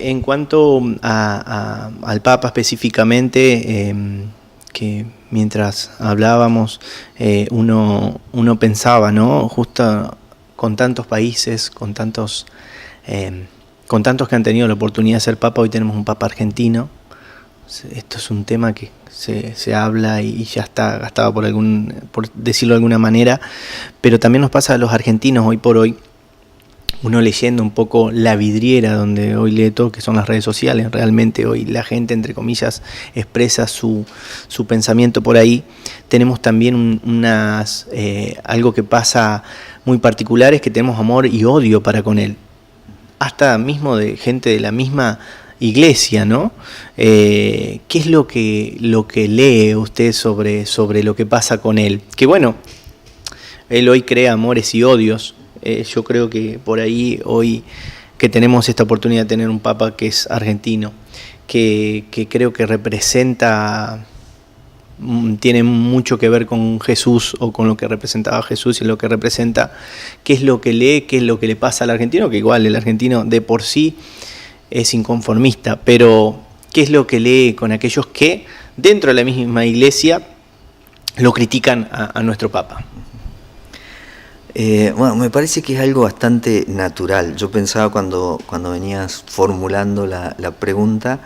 En cuanto al Papa específicamente, que mientras hablábamos uno pensaba, ¿no? Justo con tantos países, con tantos que han tenido la oportunidad de ser Papa, hoy tenemos un Papa argentino. Esto es un tema que se habla y ya está gastado por decirlo de alguna manera, pero también nos pasa a los argentinos hoy por hoy. Uno leyendo un poco la vidriera donde hoy lee todo, que son las redes sociales, realmente hoy la gente, entre comillas, expresa su pensamiento por ahí. Tenemos también algo que pasa muy particular, es que tenemos amor y odio para con él. Hasta mismo de gente de la misma iglesia, ¿no? ¿Qué es lo que lee usted sobre lo que pasa con él? Que bueno, él hoy crea amores y odios. Yo creo que por ahí hoy que tenemos esta oportunidad de tener un Papa que es argentino, que creo que tiene mucho que ver con Jesús o con lo que representaba Jesús y lo que representa, qué es lo que lee, qué es lo que le pasa al argentino, que igual el argentino de por sí es inconformista, pero qué es lo que lee con aquellos que dentro de la misma iglesia lo critican a nuestro Papa. Bueno, me parece que es algo bastante natural. Yo pensaba cuando venías formulando la pregunta,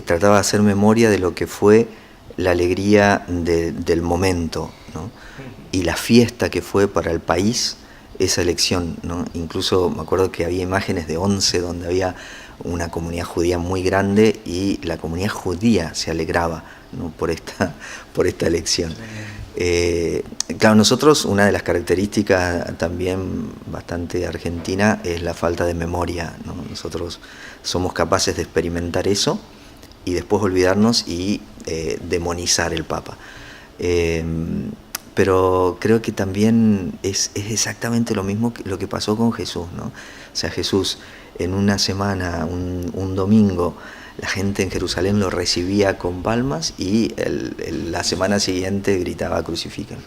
trataba de hacer memoria de lo que fue la alegría del momento, ¿no? Y la fiesta que fue para el país esa elección, ¿no? Incluso me acuerdo que había imágenes de 11 donde había una comunidad judía muy grande y la comunidad judía se alegraba, ¿no? por esta elección. Claro, nosotros, una de las características también bastante argentina es la falta de memoria, ¿no? Nosotros somos capaces de experimentar eso y después olvidarnos y demonizar el Papa. Pero creo que también es exactamente lo mismo que lo que pasó con Jesús, ¿no? O sea, Jesús en una semana, un domingo, la gente en Jerusalén lo recibía con palmas y la semana siguiente gritaba crucifíquenlo.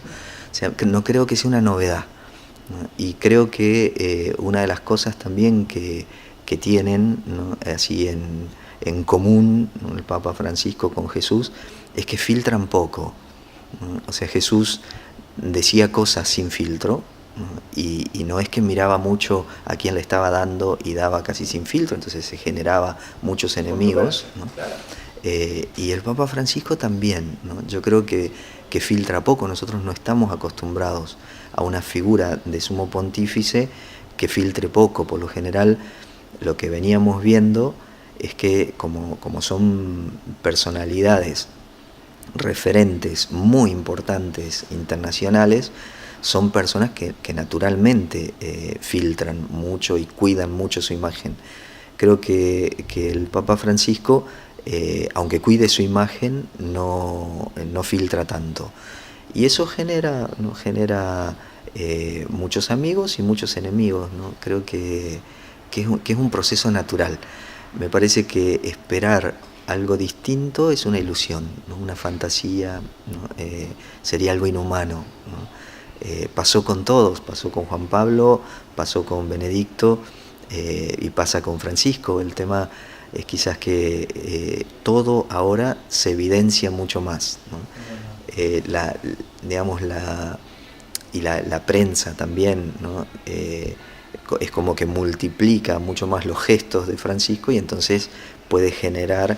O sea, no creo que sea una novedad, ¿no? Y creo que una de las cosas también que tienen, ¿no? Así en común, ¿no? El Papa Francisco con Jesús es que filtran poco, ¿no? O sea, Jesús decía cosas sin filtro, ¿no? Y no es que miraba mucho a quién le estaba dando y daba casi sin filtro, entonces se generaba muchos enemigos, ¿no? Y el Papa Francisco también, ¿no? Yo creo que filtra poco. Nosotros no estamos acostumbrados a una figura de sumo pontífice que filtre poco. Por lo general, lo que veníamos viendo es que como son personalidades referentes muy importantes internacionales, son personas que naturalmente filtran mucho y cuidan mucho su imagen. Creo que el Papa Francisco, aunque cuide su imagen, no filtra tanto. Y eso genera muchos amigos y muchos enemigos, ¿no? Creo que es un proceso natural. Me parece que esperar algo distinto es una ilusión, ¿no? Una fantasía, ¿no? Sería algo inhumano, ¿no? Pasó con todos, pasó con Juan Pablo, pasó con Benedicto y pasa con Francisco. El tema es quizás que todo ahora se evidencia mucho más, ¿no? La prensa también, ¿no? Es como que multiplica mucho más los gestos de Francisco y entonces puede generar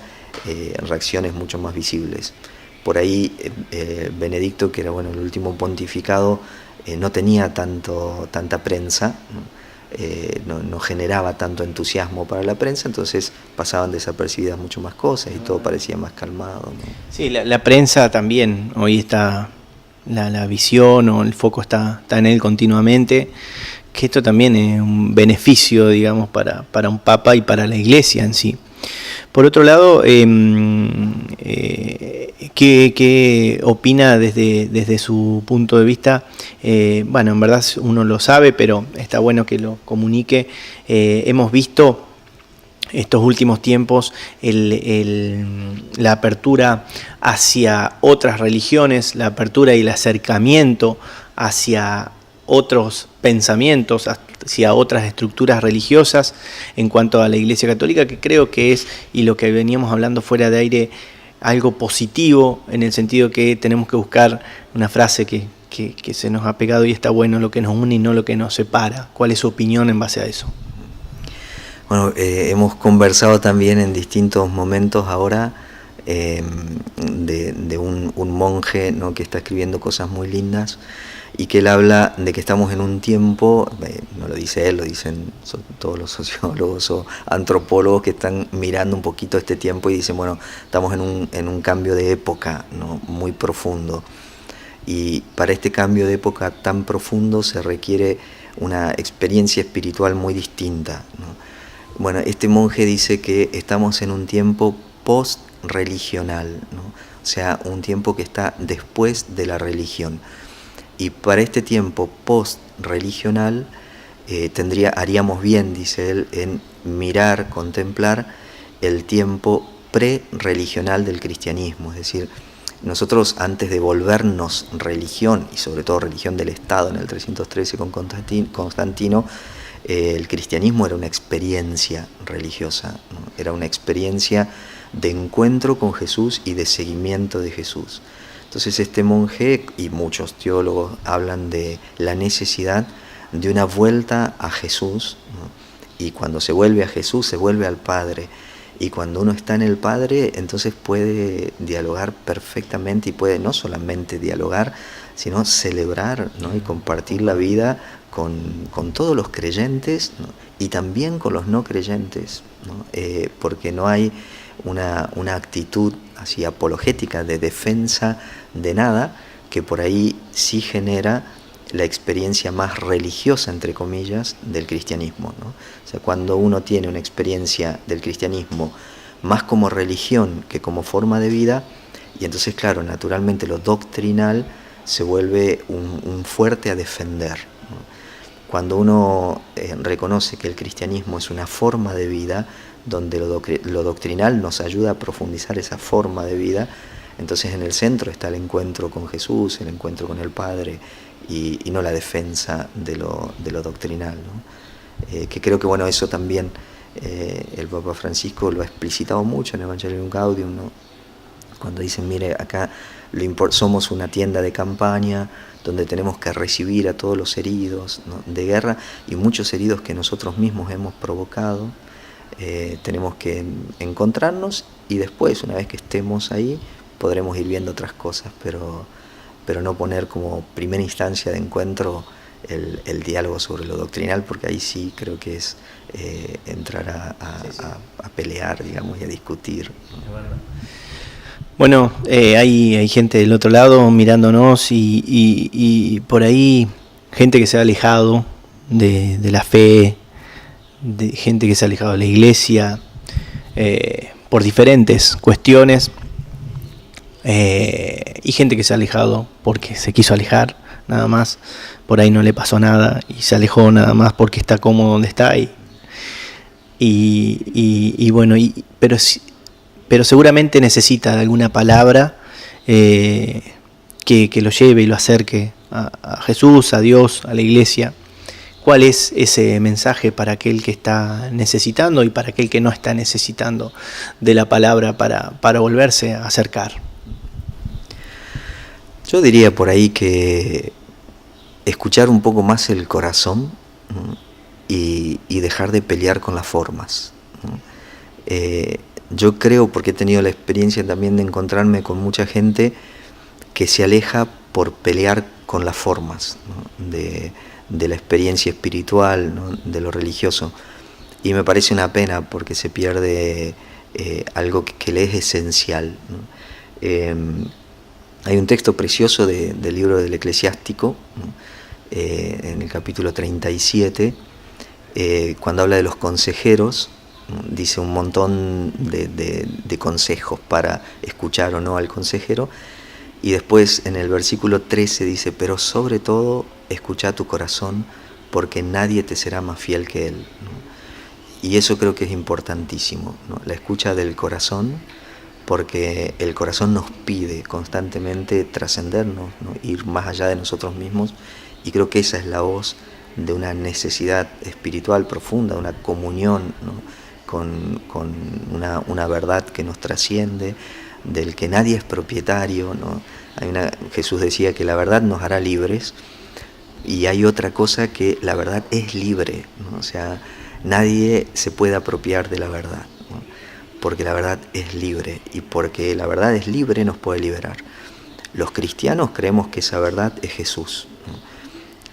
reacciones mucho más visibles. Por ahí Benedicto, que era el último pontificado, no tenía tanta prensa, ¿no? No generaba tanto entusiasmo para la prensa, entonces pasaban desapercibidas mucho más cosas y todo parecía más calmado, ¿no? Sí, la prensa también, hoy está la visión o el foco está en él continuamente, que esto también es un beneficio, digamos, para un papa y para la iglesia en sí. Por otro lado, ¿qué opina desde su punto de vista? Bueno, en verdad uno lo sabe, pero está bueno que lo comunique. Hemos visto estos últimos tiempos la apertura hacia otras religiones, la apertura y el acercamiento hacia otros pensamientos, hacia otras estructuras religiosas en cuanto a la Iglesia Católica, que creo que es, y lo que veníamos hablando fuera de aire, algo positivo, en el sentido que tenemos que buscar una frase que se nos ha pegado y está bueno, lo que nos une y no lo que nos separa. ¿Cuál es su opinión en base a eso? Bueno, hemos conversado también en distintos momentos ahora de un monje, ¿no?, que está escribiendo cosas muy lindas, y que él habla de que estamos en un tiempo, no lo dice él, lo dicen todos los sociólogos o antropólogos que están mirando un poquito este tiempo y dicen, bueno, estamos en un cambio de época, ¿no?, muy profundo. Y para este cambio de época tan profundo se requiere una experiencia espiritual muy distinta, ¿no? Bueno, este monje dice que estamos en un tiempo post-religional, ¿no? O sea, un tiempo que está después de la religión. Y para este tiempo post-religional haríamos bien, dice él, en mirar, contemplar el tiempo pre-religional del cristianismo. Es decir, nosotros antes de volvernos religión, y sobre todo religión del Estado en el 313 con Constantino, el cristianismo era una experiencia religiosa, ¿no? Era una experiencia de encuentro con Jesús y de seguimiento de Jesús. Entonces este monje y muchos teólogos hablan de la necesidad de una vuelta a Jesús, ¿no? Y cuando se vuelve a Jesús se vuelve al Padre, y cuando uno está en el Padre entonces puede dialogar perfectamente, y puede no solamente dialogar sino celebrar, ¿no?, y compartir la vida con todos los creyentes, ¿no?, y también con los no creyentes, ¿no? Porque no hay una actitud así apologética de defensa de nada, que por ahí sí genera la experiencia más religiosa, entre comillas, del cristianismo, ¿no? O sea, cuando uno tiene una experiencia del cristianismo más como religión que como forma de vida, y entonces, claro, naturalmente lo doctrinal se vuelve un fuerte a defender, ¿no? Cuando uno reconoce que el cristianismo es una forma de vida, donde lo doctrinal nos ayuda a profundizar esa forma de vida, entonces en el centro está el encuentro con Jesús, el encuentro con el Padre, y no la defensa de lo doctrinal, ¿no? Que creo que, bueno, eso también el Papa Francisco lo ha explicitado mucho en Evangelium Gaudium, ¿no? Cuando dicen, mire, acá somos una tienda de campaña donde tenemos que recibir a todos los heridos, ¿no?, de guerra, y muchos heridos que nosotros mismos hemos provocado. Tenemos que encontrarnos, y después, una vez que estemos ahí, podremos ir viendo otras cosas, pero no poner como primera instancia de encuentro el diálogo sobre lo doctrinal, porque ahí sí creo que es entrar a pelear, digamos, y a discutir, ¿no? Bueno, hay gente del otro lado mirándonos, y por ahí gente que se ha alejado de la fe, de gente que se ha alejado de la iglesia por diferentes cuestiones, y gente que se ha alejado porque se quiso alejar nada más, por ahí no le pasó nada y se alejó nada más porque está cómodo donde está, y bueno, pero seguramente necesita de alguna palabra que lo lleve y lo acerque a Jesús, a Dios, a la iglesia. ¿Cuál es ese mensaje para aquel que está necesitando y para aquel que no está necesitando de la palabra para volverse a acercar? Yo diría por ahí que escuchar un poco más el corazón, ¿no?, y dejar de pelear con las formas, ¿no? Yo creo, porque he tenido la experiencia también de encontrarme con mucha gente que se aleja por pelear con las formas, ¿no?, de la experiencia espiritual, ¿no?, de lo religioso. Y me parece una pena, porque se pierde algo que le es esencial, ¿no? Hay un texto precioso del libro del Eclesiástico, ¿no?, en el capítulo 37, cuando habla de los consejeros, ¿no?, dice un montón de consejos para escuchar o no al consejero, y después en el versículo 13 dice, pero sobre todo escucha tu corazón, porque nadie te será más fiel que él, ¿no? Y eso creo que es importantísimo, ¿no?, la escucha del corazón, porque el corazón nos pide constantemente trascendernos, ¿no?, ir más allá de nosotros mismos, y creo que esa es la voz de una necesidad espiritual profunda, una comunión, ¿no? con una verdad que nos trasciende, del que nadie es propietario, ¿no? Jesús decía que la verdad nos hará libres, y hay otra cosa, que la verdad es libre, ¿no? O sea, nadie se puede apropiar de la verdad, ¿no? Porque la verdad es libre, y porque la verdad es libre nos puede liberar. Los cristianos creemos que esa verdad es Jesús, ¿no?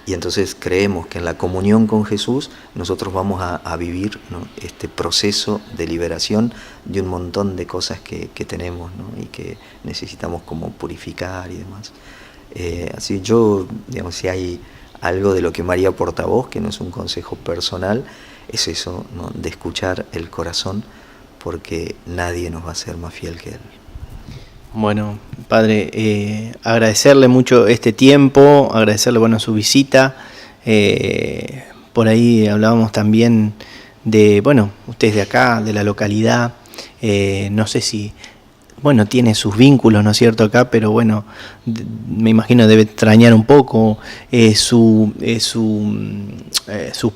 Y entonces creemos que en la comunión con Jesús nosotros vamos a vivir, ¿no? Este proceso de liberación de un montón de cosas que tenemos, ¿no? Y que necesitamos como purificar y demás. Así yo, digamos, si hay algo de lo que María Portavoz, que no es un consejo personal, es eso, ¿no? De escuchar el corazón, porque nadie nos va a ser más fiel que Él. Bueno, Padre, agradecerle mucho este tiempo, agradecerle, bueno, su visita. Por ahí hablábamos también de, bueno, usted es de acá, de la localidad, no sé si, bueno, tiene sus vínculos, ¿no es cierto?, acá, pero bueno, me imagino debe extrañar un poco sus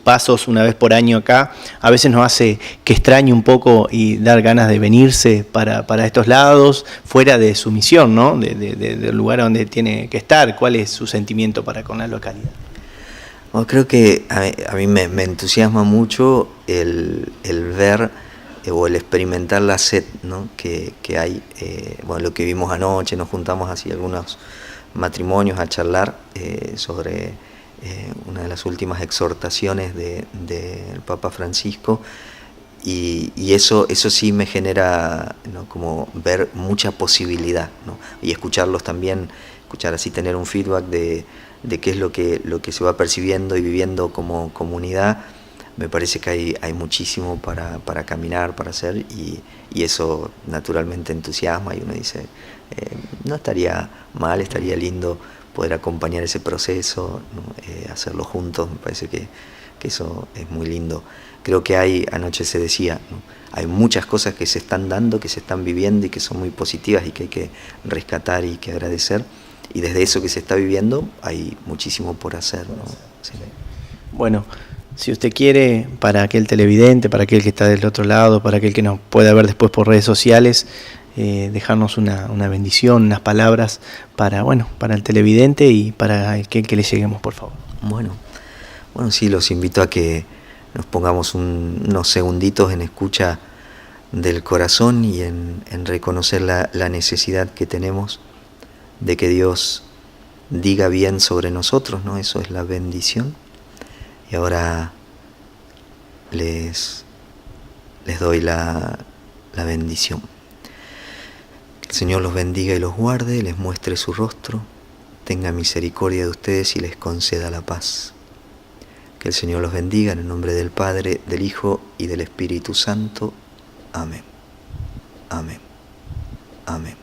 pasos una vez por año acá. A veces nos hace que extrañe un poco y dar ganas de venirse para estos lados, fuera de su misión, ¿no?, del lugar donde tiene que estar. ¿Cuál es su sentimiento para con la localidad? Bueno, creo que a mí me entusiasma mucho el ver o el experimentar la sed, ¿no?, que hay. Bueno, lo que vimos anoche, nos juntamos así algunos matrimonios a charlar sobre una de las últimas exhortaciones del Papa Francisco, y eso sí me genera, ¿no?, como ver mucha posibilidad, ¿no?, y escucharlos también, escuchar así, tener un feedback de qué es lo que se va percibiendo y viviendo como comunidad. Me parece que hay muchísimo para caminar, para hacer, y eso naturalmente entusiasma, y uno dice, no estaría mal, estaría lindo poder acompañar ese proceso, ¿no?, hacerlo juntos. Me parece que eso es muy lindo. Creo que anoche se decía, ¿no?, hay muchas cosas que se están dando, que se están viviendo y que son muy positivas y que hay que rescatar y que agradecer, y desde eso que se está viviendo hay muchísimo por hacer, ¿no? Sí. Bueno, si usted quiere, para aquel televidente, para aquel que está del otro lado, para aquel que nos pueda ver después por redes sociales, dejarnos una bendición, unas palabras para el televidente y para aquel que le lleguemos, por favor. Bueno, sí, los invito a que nos pongamos unos segunditos en escucha del corazón y en reconocer la necesidad que tenemos de que Dios diga bien sobre nosotros, ¿no? Eso es la bendición. Y ahora les doy la bendición. Que el Señor los bendiga y los guarde, les muestre su rostro, tenga misericordia de ustedes y les conceda la paz. Que el Señor los bendiga en el nombre del Padre, del Hijo y del Espíritu Santo. Amén. Amén. Amén.